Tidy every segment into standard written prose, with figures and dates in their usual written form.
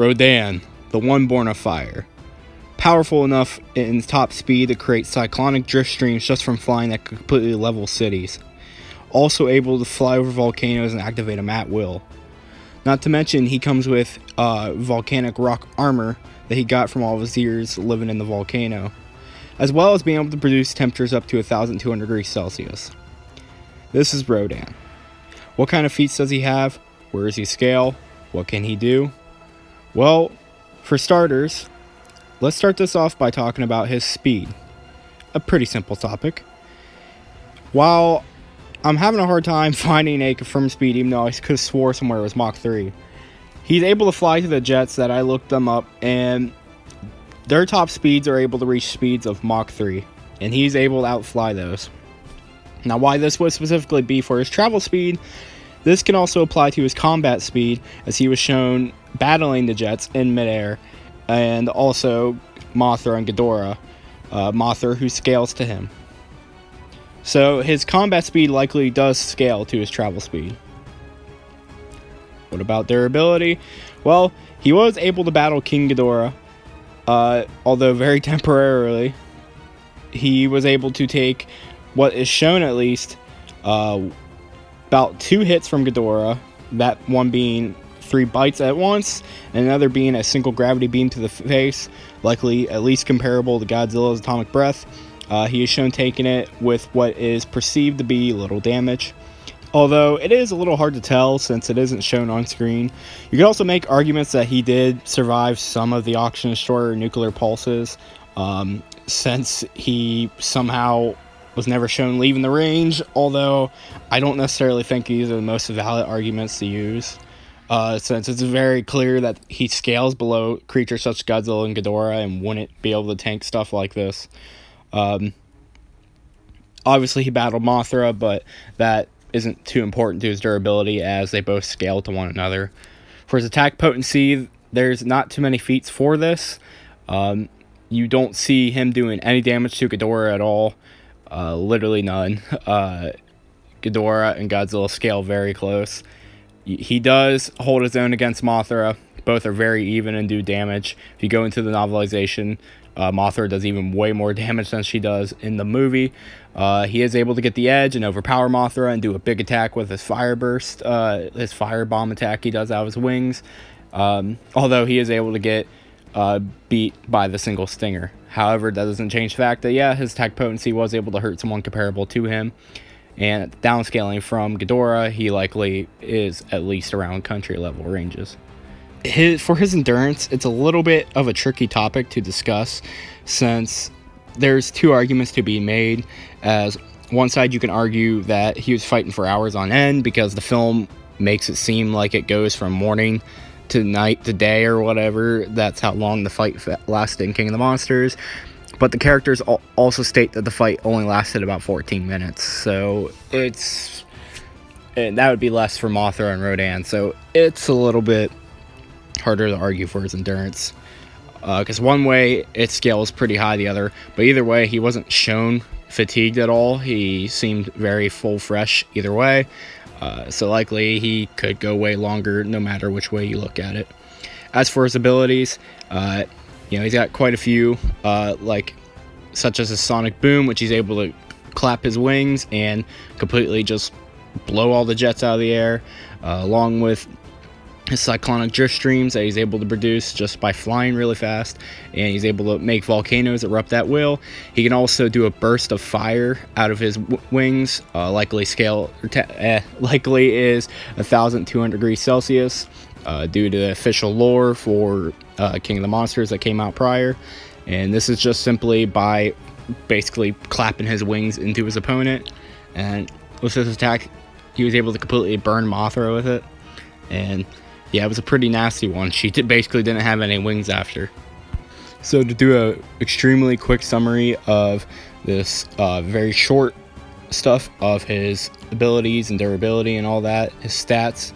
Rodan, the one born of fire. Powerful enough in top speed to create cyclonic drift streams just from flying that could completely level cities. Also able to fly over volcanoes and activate them at will. Not to mention, he comes with volcanic rock armor that he got from all of his years living in the volcano, as well as being able to produce temperatures up to 1,200 degrees Celsius. This is Rodan. What kind of feats does he have? Where is he scale? What can he do? Well, for starters, let's start this off by talking about his speed. A pretty simple topic. While I'm having a hard time finding a confirmed speed, even though I could have swore somewhere it was Mach 3. He's able to fly to the jets that I looked them up, and their top speeds are able to reach speeds of Mach 3, and he's able to outfly those. Now, why this would specifically be for his travel speed, this can also apply to his combat speed, as he was shown battling the jets in midair, and also Mothra and Ghidorah, Mothra who scales to him. So his combat speed likely does scale to his travel speed. What about durability? Well, he was able to battle King Ghidorah, although very temporarily. He was able to take what is shown at least about 2 hits from Ghidorah, that one being 3 bites at once, and another being a single gravity beam to the face, likely at least comparable to Godzilla's atomic breath. He is shown taking it with what is perceived to be little damage, although it is a little hard to tell since it isn't shown on screen. You could also make arguments that he did survive some of the Oxygen Destroyer nuclear pulses, since he somehow was never shown leaving the range, although I don't necessarily think these are the most valid arguments to use, since it's very clear that he scales below creatures such as Godzilla and Ghidorah and wouldn't be able to tank stuff like this. Obviously he battled Mothra, but that isn't too important to his durability as they both scale to one another. For his attack potency, there's not too many feats for this. You don't see him doing any damage to Ghidorah at all. Literally none. Ghidorah and Godzilla scale very close. He does hold his own against Mothra. Both are very even and do damage. If you go into the novelization, Mothra does even way more damage than she does in the movie. He is able to get the edge and overpower Mothra and do a big attack with his fire burst, his fire bomb attack he does out of his wings. Although he is able to get beat by the single stinger. However, that doesn't change the fact that, yeah, his attack potency was able to hurt someone comparable to him. And downscaling from Ghidorah, he likely is at least around country level ranges. For his endurance, it's a little bit of a tricky topic to discuss, since there's 2 arguments to be made. As one side, you can argue that he was fighting for hours on end because the film makes it seem like it goes from morning to night to day or whatever. That's how long the fight lasted in King of the Monsters. But the characters also state that the fight only lasted about 14 minutes. So and that would be less for Mothra and Rodan. So it's a little bit harder to argue for his endurance, because one way it scales pretty high, the other, but either way he wasn't shown fatigued at all. He seemed very full fresh either way, so likely he could go way longer no matter which way you look at it. As for his abilities, he's got quite a few, like such as his sonic boom, which he's able to clap his wings and completely just blow all the jets out of the air, along with his cyclonic drift streams that he's able to produce just by flying really fast, and he's able to make volcanoes erupt at will. He can also do a burst of fire out of his wings, likely is 1,200 degrees Celsius, due to the official lore for King of the Monsters that came out prior. And this is just simply by basically clapping his wings into his opponent, and with his attack he was able to completely burn Mothra with it. And yeah, it was a pretty nasty one. She basically didn't have any wings after. So to do a extremely quick summary of this very short stuff of his abilities and durability and all that, his stats,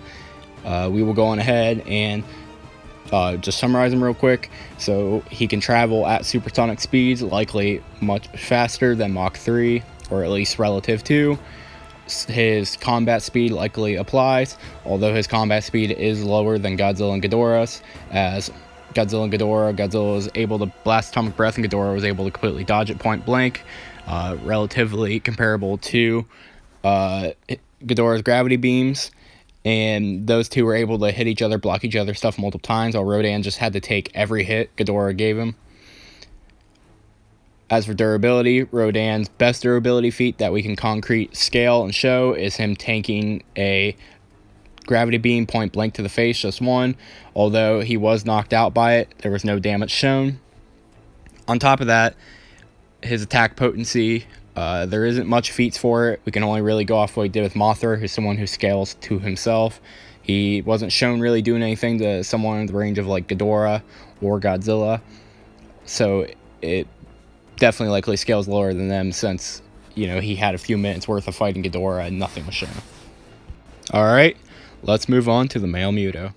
we will go on ahead and just summarize them real quick. So he can travel at supersonic speeds, likely much faster than Mach 3, or at least relative to. his combat speed likely applies, although his combat speed is lower than Godzilla and Ghidorah's, as Godzilla and Ghidorah, Godzilla was able to blast atomic breath and Ghidorah was able to completely dodge it point blank, relatively comparable to Ghidorah's gravity beams, and those two were able to hit each other, block each other's stuff multiple times, while Rodan just had to take every hit Ghidorah gave him. As for durability, Rodan's best durability feat that we can concrete scale and show is him tanking a gravity beam point blank to the face, just one. Although he was knocked out by it, there was no damage shown. On top of that, his attack potency, there isn't much feats for it. We can only really go off what he did with Mothra, who's someone who scales to himself. He wasn't shown really doing anything to someone in the range of like Ghidorah or Godzilla. So it definitely likely scales lower than them, since, you know, he had a few minutes worth of fighting Ghidorah and nothing was shown. Alright, let's move on to the male Muto.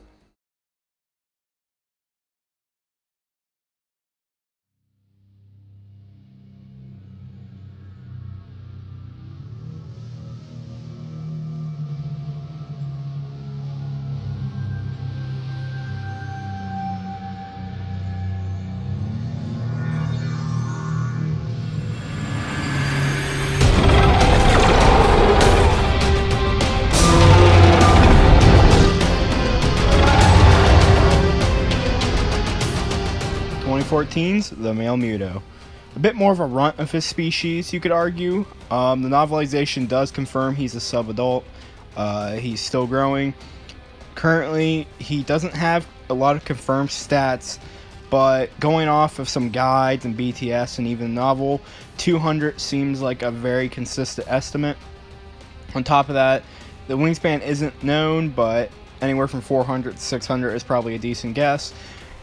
The male Muto. A bit more of a runt of his species, you could argue. The novelization does confirm he's a sub-adult. He's still growing. Currently, he doesn't have a lot of confirmed stats, but going off of some guides and BTS and even novel, 200 seems like a very consistent estimate. On top of that, the wingspan isn't known, but anywhere from 400 to 600 is probably a decent guess.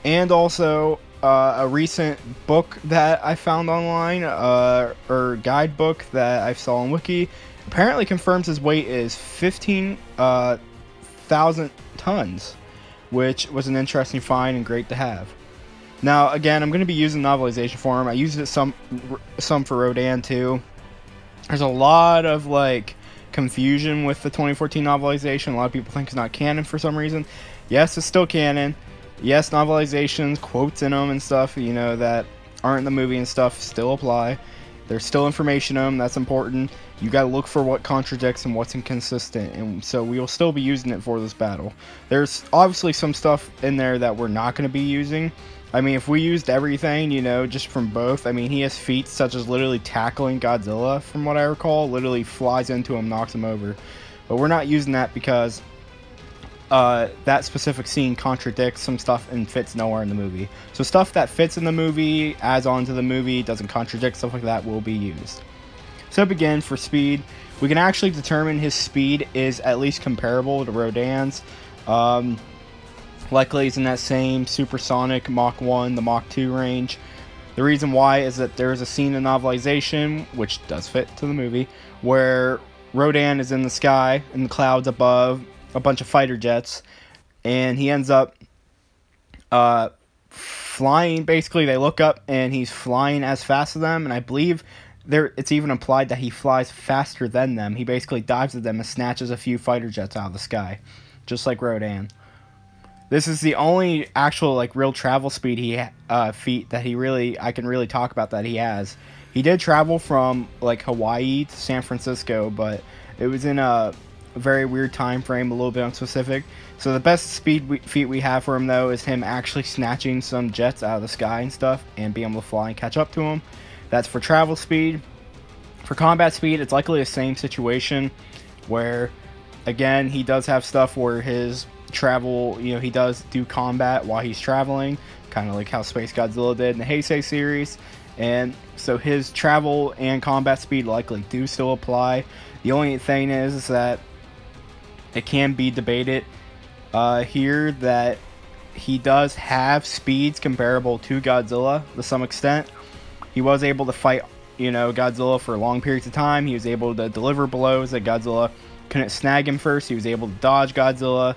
And also, a recent book that I found online, or guidebook that I saw on Wiki, apparently confirms his weight is 15,000 tons, which was an interesting find and great to have. Now, again, I'm going to be using novelization for him. I used it some for Rodan too. There's a lot of like confusion with the 2014 novelization. A lot of people think it's not canon for some reason. Yes, it's still canon. Yes, novelizations, quotes in them and stuff, you know, that aren't in the movie and stuff still apply. There's still information in them, that's important. You gotta look for what contradicts and what's inconsistent, and so we will still be using it for this battle. There's obviously some stuff in there that we're not going to be using. I mean, if we used everything, you know, just from both, I mean, he has feats such as literally tackling Godzilla, from what I recall, literally flies into him, knocks him over. But we're not using that because that specific scene contradicts some stuff and fits nowhere in the movie. So stuff that fits in the movie, adds on to the movie, doesn't contradict, stuff like that will be used. So to begin, for speed, we can actually determine his speed is at least comparable to Rodan's. Likely he's in that same supersonic Mach 1, the Mach 2 range. The reason why is that there is a scene in novelization, which does fit to the movie, where Rodan is in the sky, in the clouds above a bunch of fighter jets, and he ends up flying. Basically, they look up and he's flying as fast as them, and I believe it's even implied that he flies faster than them. He basically dives at them and snatches a few fighter jets out of the sky, just like Rodan. This is the only actual like real travel speed feat that I can really talk about that he has. He did travel from like Hawaii to San Francisco, but it was in a very weird time frame, a little bit unspecific. So the best speed feat we have for him though is him actually snatching some jets out of the sky and stuff and being able to fly and catch up to them. That's for travel speed. For combat speed, it's likely the same situation where, again, he does have stuff where his travel, you know, he does do combat while he's traveling, kind of like how Space Godzilla did in the Heisei series. And so his travel and combat speed likely do still apply. The only thing is that it can be debated here that he does have speeds comparable to Godzilla to some extent. He was able to fight, you know, Godzilla for long periods of time. He was able to deliver blows that Godzilla couldn't snag him first. He was able to dodge Godzilla.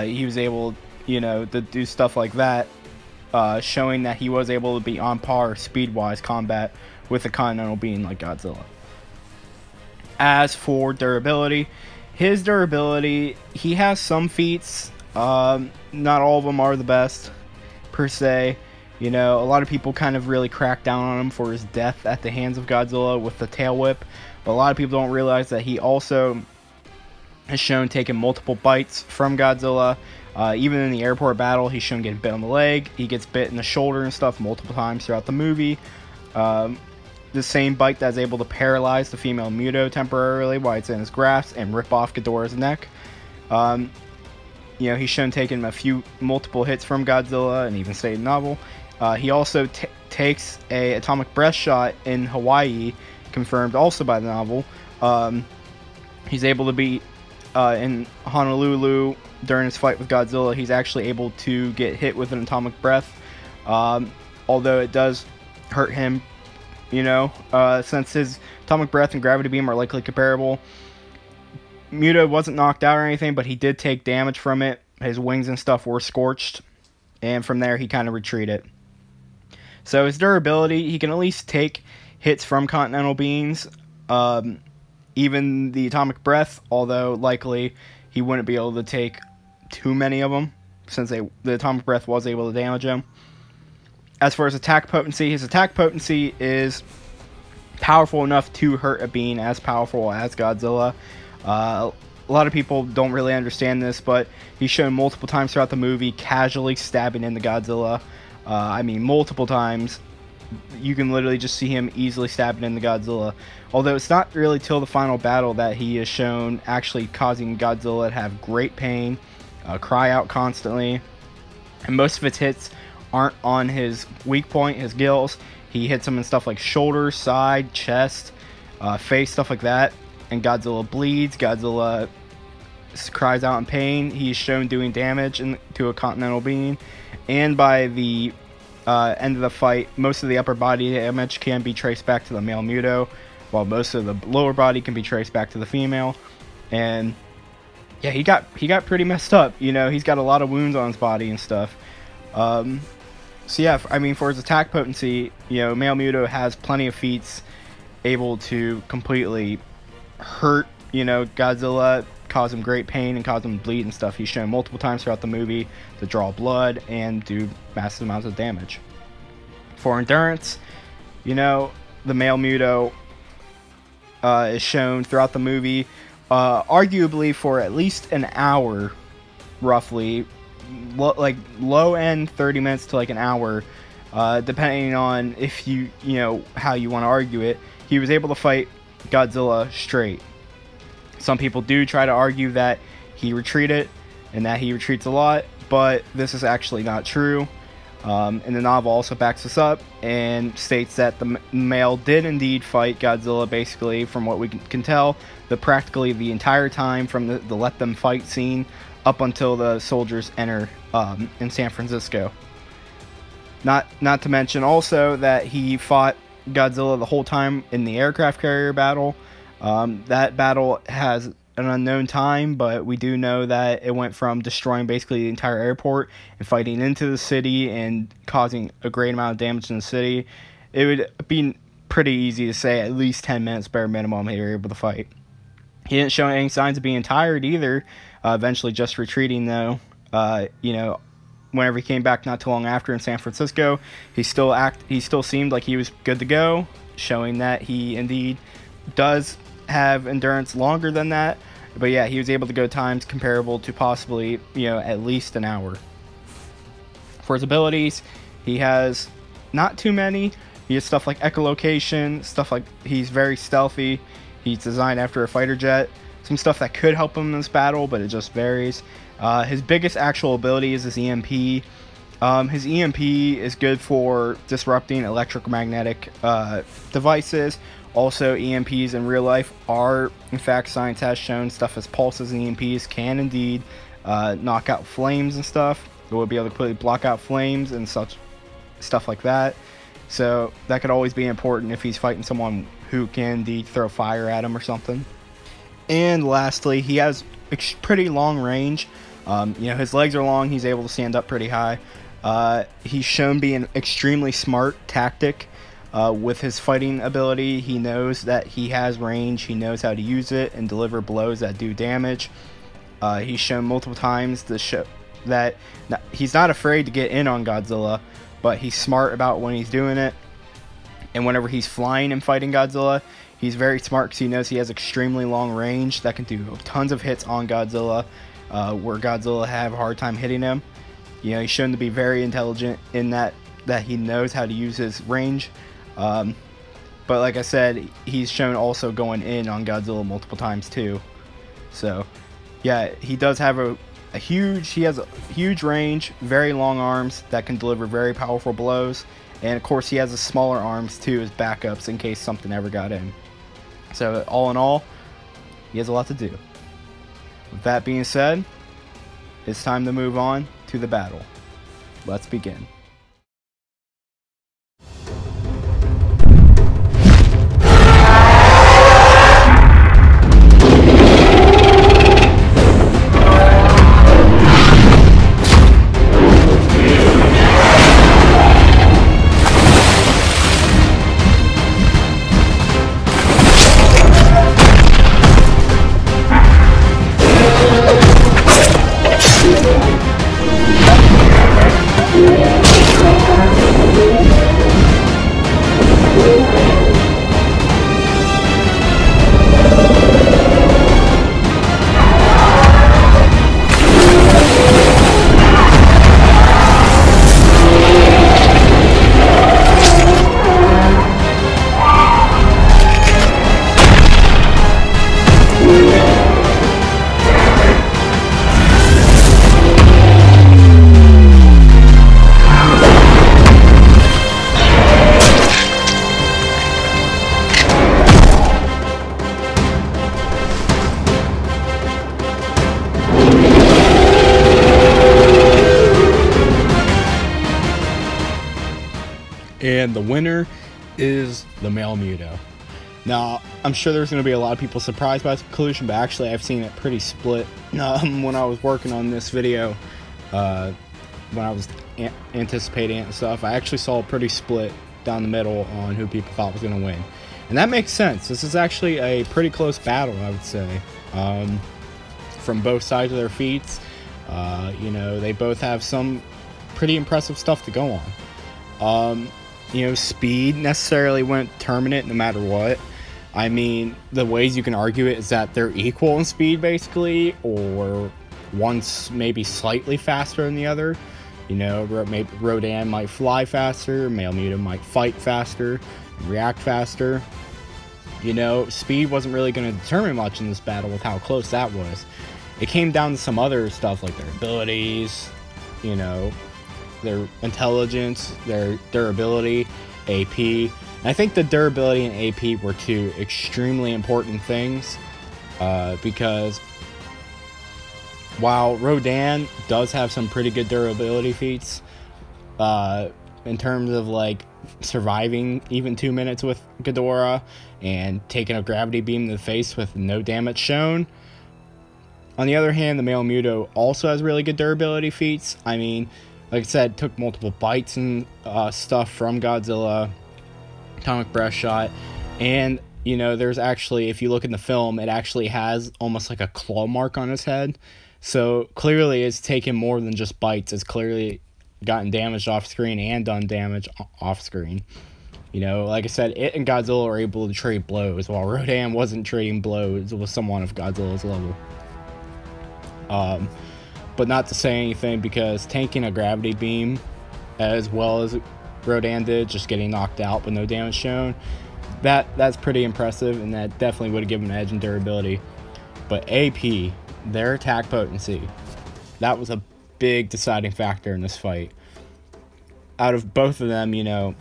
He was able, you know, to do stuff like that, showing that he was able to be on par speed-wise combat with a continental being like Godzilla. As for durability, his durability, he has some feats. Not all of them are the best, per se. You know, a lot of people kind of really crack down on him for his death at the hands of Godzilla with the tail whip. But a lot of people don't realize that he also has shown taking multiple bites from Godzilla. Even in the airport battle, he's shown getting bit on the leg. He gets bit in the shoulder and stuff multiple times throughout the movie. The same bite that's able to paralyze the female Muto temporarily while it's in his grasp and rip off Ghidorah's neck. You know, he's shown taking multiple hits from Godzilla and even stayed in the novel. He also takes a atomic breath shot in Hawaii, confirmed also by the novel. He's able to be in Honolulu during his fight with Godzilla. He's actually able to get hit with an atomic breath, although it does hurt him. You know, since his atomic breath and gravity beam are likely comparable. Muto wasn't knocked out or anything, but he did take damage from it. His wings and stuff were scorched, and from there he kind of retreated. So his durability, he can at least take hits from continental beings, even the atomic breath, although likely he wouldn't be able to take too many of them, since the atomic breath was able to damage him. As far as his attack potency is powerful enough to hurt a being as powerful as Godzilla. A lot of people don't really understand this, but he's shown multiple times throughout the movie casually stabbing into Godzilla. I mean, multiple times. You can literally just see him easily stabbing into Godzilla. Although it's not really till the final battle that he is shown actually causing Godzilla to have great pain, cry out constantly, and most of its hits aren't on his weak point, his gills. He hits him in stuff like shoulder, side, chest, face, stuff like that. And Godzilla bleeds. Godzilla cries out in pain. He's shown doing damage to a continental being. And by the end of the fight, most of the upper body damage can be traced back to the male Muto, while most of the lower body can be traced back to the female. And yeah, he got pretty messed up. You know, he's got a lot of wounds on his body and stuff. So yeah, I mean, for his attack potency, you know, male Muto has plenty of feats able to completely hurt, you know, Godzilla, cause him great pain and cause him to bleed and stuff. He's shown multiple times throughout the movie to draw blood and do massive amounts of damage. For endurance, you know, the male Muto is shown throughout the movie, arguably for at least an hour, roughly, like low end 30 minutes to like an hour, depending on if you know how you want to argue it. He was able to fight Godzilla straight. Some people do try to argue that he retreated and that he retreats a lot, but this is actually not true. And the novel also backs this up and states that the male did indeed fight Godzilla, basically, from what we can tell, practically the entire time from the let them fight scene up until the soldiers enter in San Francisco. Not to mention also that he fought Godzilla the whole time in the aircraft carrier battle. That battle has an unknown time, but we do know that it went from destroying basically the entire airport and fighting into the city and causing a great amount of damage in the city. It would be pretty easy to say at least 10 minutes bare minimum they were able to fight. He didn't show any signs of being tired either, eventually just retreating though. You know, whenever he came back not too long after in San Francisco, he still seemed like he was good to go, showing that he indeed does have endurance longer than that. But yeah, he was able to go times comparable to possibly, you know, at least an hour. For his abilities, he has not too many. He has stuff like echolocation, stuff like he's very stealthy. He's designed after a fighter jet. Some stuff that could help him in this battle, but it just varies. His biggest actual ability is his EMP. His EMP is good for disrupting electromagnetic devices. Also, EMPs in real life are, in fact, science has shown stuff as pulses and EMPs can indeed knock out flames and stuff. It would be able to completely block out flames and such stuff like that. So that could always be important if he's fighting someone who can indeed throw fire at him or something. And lastly, he has pretty long range. You know, his legs are long. He's able to stand up pretty high. He's shown being extremely smart tactic. With his fighting ability, he knows that he has range, he knows how to use it and deliver blows that do damage. He's shown multiple times that he's not afraid to get in on Godzilla, but he's smart about when he's doing it. And whenever he's flying and fighting Godzilla, he's very smart because he knows he has extremely long range that can do tons of hits on Godzilla, where Godzilla have a hard time hitting him. You know, he's shown to be very intelligent in that he knows how to use his range. But like I said, he's shown also going in on Godzilla multiple times too. So yeah, he does have a huge range, very long arms that can deliver very powerful blows. And of course he has the smaller arms too as backups in case something ever got in. So all in all, he has a lot to do. With that being said, it's time to move on to the battle. Let's begin. And the winner is the male Muto. Now, I'm sure there's going to be a lot of people surprised by this conclusion, but actually I've seen it pretty split when I was working on this video, when I was anticipating it and stuff. I actually saw a pretty split down the middle on who people thought was going to win. And that makes sense. This is actually a pretty close battle, I would say, from both sides of their feats. You know, they both have some pretty impressive stuff to go on. You know, speed necessarily went determinant no matter what. I mean, the ways you can argue it is that they're equal in speed, basically, or one's maybe slightly faster than the other. You know, maybe Rodan might fly faster, male Muto might fight faster, react faster. You know, speed wasn't really going to determine much in this battle with how close that was. It came down to some other stuff like their abilities, you know, their intelligence, their durability, AP. And I think the durability and AP were two extremely important things, because while Rodan does have some pretty good durability feats, in terms of like surviving even 2 minutes with Ghidorah and taking a gravity beam to the face with no damage shown, on the other hand, the male Muto also has really good durability feats. I mean, like I said, took multiple bites and stuff from Godzilla, atomic breath shot, and you know, there's actually, if you look in the film, it actually has almost like a claw mark on his head. So clearly it's taken more than just bites. It's clearly gotten damaged off screen and done damage off screen. You know, like I said, it and Godzilla are able to trade blows, while Rodan wasn't trading blows with someone of Godzilla's level. But not to say anything, because tanking a gravity beam as well as Rodan did, just getting knocked out but no damage shown, that's pretty impressive, and that definitely would have given an edge in durability. But AP, their attack potency, that was a big deciding factor in this fight. Out of both of them, you know,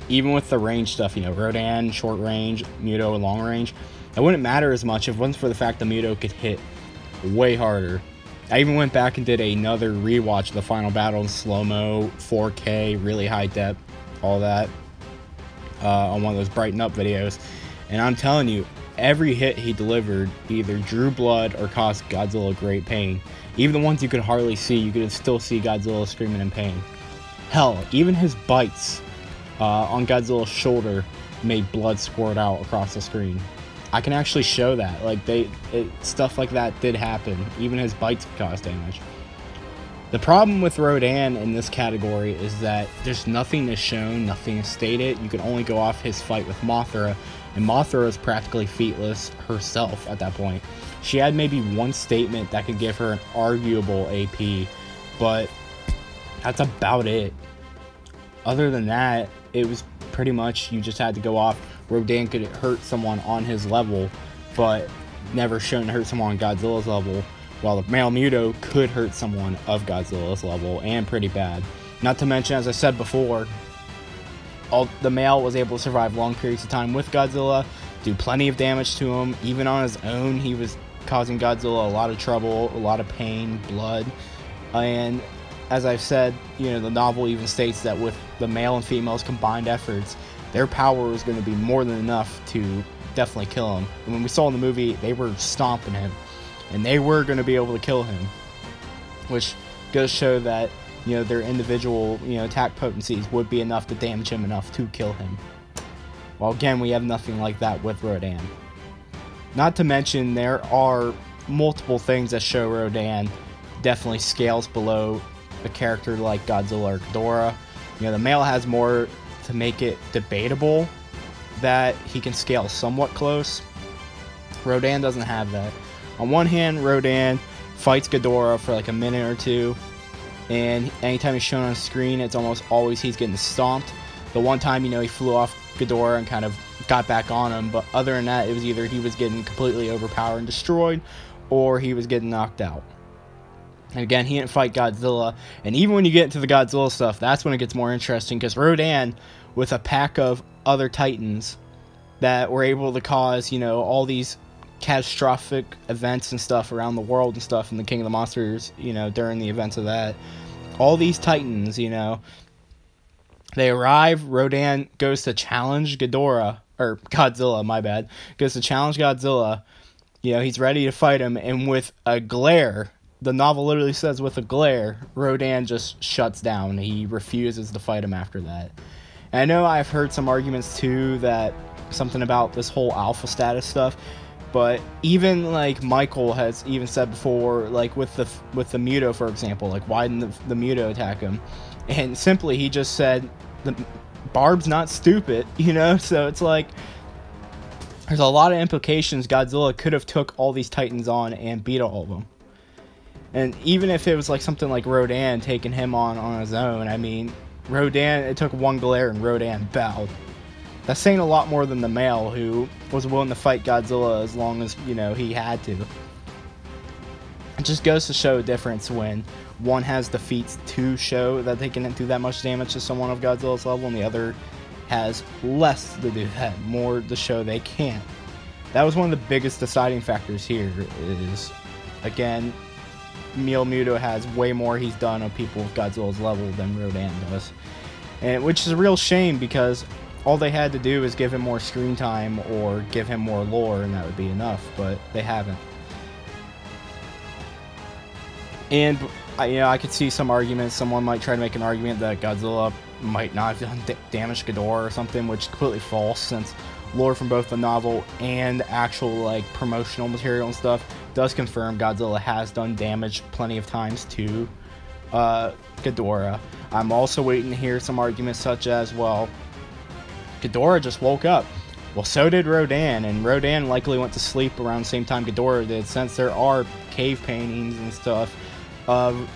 even with the range stuff, you know, Rodan short range, Muto long range, it wouldn't matter as much if it wasn't for the fact that Muto could hit way harder. I even went back and did another rewatch of the final battle in slow-mo, 4K, really high depth, all that, on one of those brighten up videos. And I'm telling you, every hit he delivered either drew blood or caused Godzilla great pain. Even the ones you could hardly see, you could still see Godzilla screaming in pain. Hell, even his bites on Godzilla's shoulder made blood squirt out across the screen. I can actually show that. Like, stuff like that did happen. Even his bites could cause damage. The problem with Rodan in this category is that there's nothing is shown, nothing is stated. You can only go off his fight with Mothra, and Mothra is practically featless herself at that point. She had maybe one statement that could give her an arguable AP, but that's about it. Other than that, it was pretty much you just had to go off. Rodan could hurt someone on his level, but never shown to hurt someone on Godzilla's level, while the male Muto could hurt someone of Godzilla's level, and pretty bad. Not to mention, as I said before, the male was able to survive long periods of time with Godzilla, do plenty of damage to him. Even on his own, he was causing Godzilla a lot of trouble, a lot of pain, blood. And as I've said, you know, the novel even states that with the male and female's combined efforts, their power was going to be more than enough to definitely kill him. And when we saw in the movie, they were stomping him, and they were going to be able to kill him, which goes to show that, you know, their individual, you know, attack potencies would be enough to damage him enough to kill him. Well, again, we have nothing like that with Rodan. Not to mention, there are multiple things that show Rodan definitely scales below a character like Godzilla or Ghidorah. You know, the male has more to make it debatable that he can scale somewhat close. Rodan doesn't have that. On one hand, Rodan fights Ghidorah for like a minute or two, and anytime he's shown on screen, it's almost always he's getting stomped. The one time, you know, he flew off Ghidorah and kind of got back on him, but other than that, it was either he was getting completely overpowered and destroyed, or he was getting knocked out. And again, he didn't fight Godzilla, and even when you get into the Godzilla stuff, that's when it gets more interesting, because Rodan, with a pack of other Titans that were able to cause, you know, all these catastrophic events and stuff around the world and stuff in the King of the Monsters, you know, during the events of that, all these Titans, you know, they arrive. Rodan goes to challenge Godzilla, my bad, goes to challenge Godzilla. You know, he's ready to fight him, and with a glare, the novel literally says with a glare, Rodan just shuts down. He refuses to fight him after that. And I know I've heard some arguments too that something about this whole alpha status stuff, but even like Michael has even said before, like with the Muto, for example, like why didn't the Muto attack him? And simply he just said the Barb's not stupid, you know. So it's like there's a lot of implications. Godzilla could have took all these Titans on and beat all of them. And even if it was like something like Rodan taking him on his own, I mean, Rodan, it took one glare and Rodan bowed. That's saying a lot more than the male, who was willing to fight Godzilla as long as, you know, he had to. It just goes to show a difference when one has the feats to show that they can do that much damage to someone of Godzilla's level, and the other has less to do that, more to show they can't. That was one of the biggest deciding factors here, is, again, Mil Muto has way more he's done on people of Godzilla's level than Rodan does. And which is a real shame, because all they had to do is give him more screen time or give him more lore, and that would be enough, but they haven't. And you know, I could see some arguments. Someone might try to make an argument that Godzilla might not have done damage to Ghidorah or something, which is completely false, since lore from both the novel and actual like promotional material and stuff does confirm Godzilla has done damage plenty of times to Ghidorah. I'm also waiting to hear some arguments such as, well, Ghidorah just woke up. Well, so did Rodan, and Rodan likely went to sleep around the same time Ghidorah did, since there are cave paintings and stuff of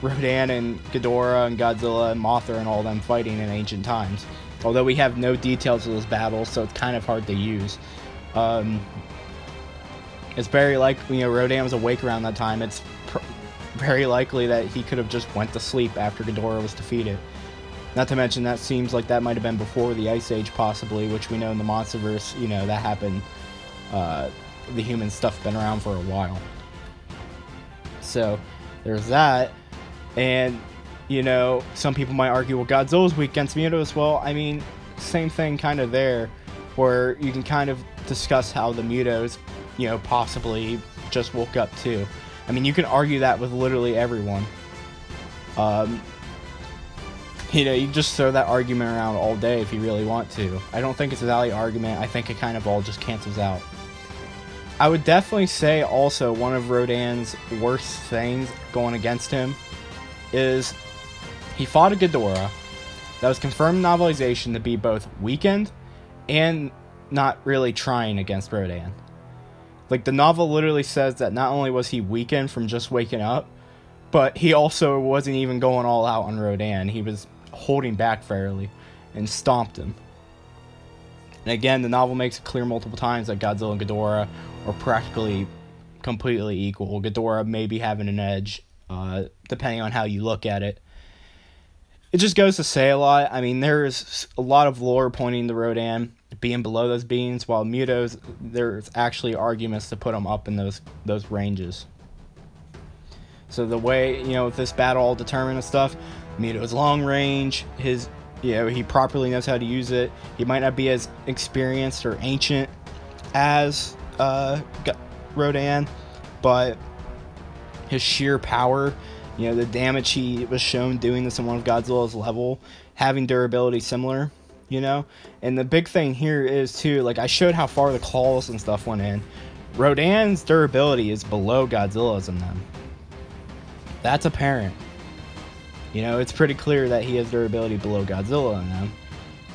Rodan and Ghidorah and Godzilla and Mothra and all them fighting in ancient times. Although we have no details of those battles, so it's kind of hard to use. It's very likely, you know, Rodan was awake around that time. It's very likely that he could have just went to sleep after Ghidorah was defeated. Not to mention, that seems like that might have been before the Ice Age, possibly, which we know in the Monsterverse, you know, that happened. The human stuff been around for a while. So, there's that. And, you know, some people might argue, well, Godzilla's weak against Mutos. Well, I mean, same thing kind of there, where you can kind of discuss how the Mutos, you know, possibly just woke up too. I mean, you can argue that with literally everyone. You know, you just throw that argument around all day if you really want to. I don't think it's a valid argument. I think it kind of all just cancels out. I would definitely say also one of Rodan's worst things going against him is he fought a Ghidorah that was confirmed novelization to be both weakened and not really trying against Rodan. Like, the novel literally says that not only was he weakened from just waking up, but he also wasn't even going all out on Rodan. He was holding back fairly and stomped him. And again, the novel makes it clear multiple times that Godzilla and Ghidorah are practically completely equal. Ghidorah may be having an edge, depending on how you look at it. It just goes to say a lot. I mean, there's a lot of lore pointing to Rodan being below those beings, while Muto's, there's actually arguments to put him up in those ranges. So the way, you know, with this battle all determined and stuff, Muto's long range, his, you know, he properly knows how to use it. He might not be as experienced or ancient as Rodan, but his sheer power, you know, the damage he was shown doing this on one of Godzilla's level, having durability similar, you know. And the big thing here is too, like, I showed how far the claws and stuff went in. Rodan's durability is below Godzilla's in them. That's apparent. You know, it's pretty clear that he has durability below Godzilla in them.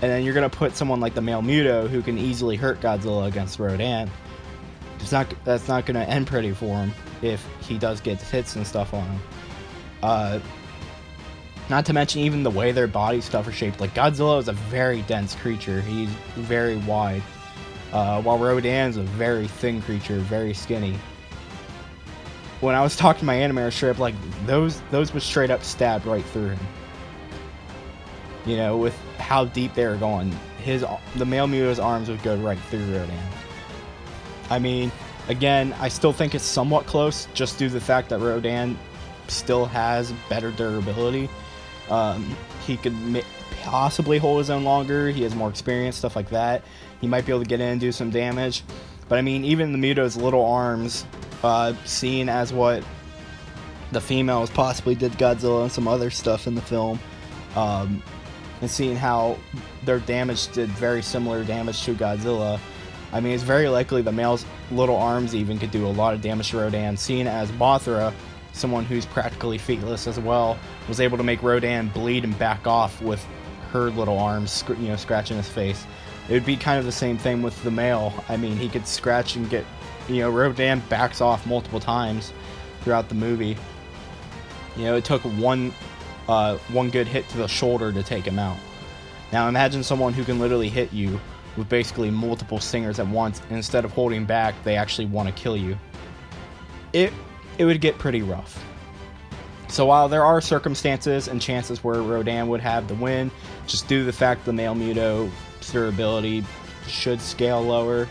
And then you're going to put someone like the male Muto, who can easily hurt Godzilla against Rodan. That's not going to end pretty for him if he does get hits and stuff on him. Not to mention even the way their body stuff are shaped. Like, Godzilla is a very dense creature. He's very wide. While Rodan's a very thin creature, very skinny. When I was talking to my animator strip, like, those would straight up stab right through him. You know, with how deep they were going. The male Muto's arms would go right through Rodan. I mean, again, I still think it's somewhat close, just due to the fact that Rodan still has better durability. He could possibly hold his own longer. He has more experience, stuff like that. He might be able to get in and do some damage. But I mean, even the Muto's little arms, seen as what the females possibly did Godzilla and some other stuff in the film, and seeing how their damage did very similar damage to Godzilla, I mean, it's very likely the male's little arms even could do a lot of damage to Rodan, seeing as Mothra, someone who's practically feetless as well, was able to make Rodan bleed and back off with her little arms, you know, scratching his face. It would be kind of the same thing with the male. I mean, he could scratch and get, you know, Rodan backs off multiple times throughout the movie. You know, it took one good hit to the shoulder to take him out. Now imagine someone who can literally hit you with basically multiple stingers at once, and instead of holding back, they actually want to kill you. It would get pretty rough. So while there are circumstances and chances where Rodan would have the win, just due to the fact the male Muto's durability should scale lower,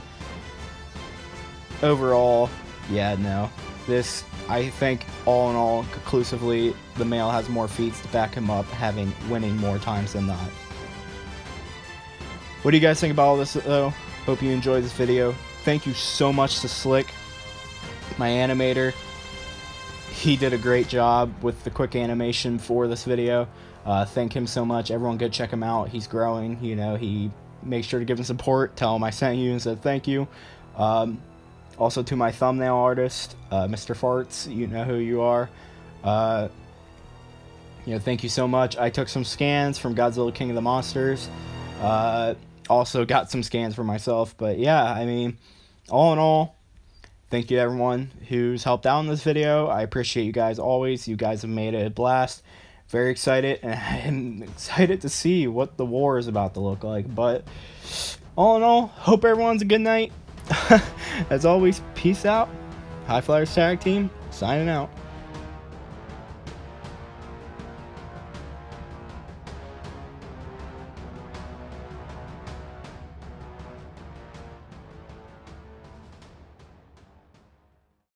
overall, yeah, no. This, I think, all in all, conclusively, the male has more feats to back him up, winning more times than not. What do you guys think about all this, though? Hope you enjoyed this video. Thank you so much to Slick, my animator. He did a great job with the quick animation for this video. Thank him so much. Everyone go check him out. He's growing. You know, he makes sure to give him support. Tell him I sent you and said thank you. Also to my thumbnail artist, Mr. Farts. You know who you are. You know, thank you so much. I took some scans from Godzilla King of the Monsters. Also got some scans for myself. But yeah, I mean, all in all, thank you to everyone who's helped out in this video. I appreciate you guys always. You guys have made it a blast. Very excited, and I'm excited to see what the war is about to look like. But all in all, hope everyone's a good night. As always, peace out. High Flyers Tag Team, signing out.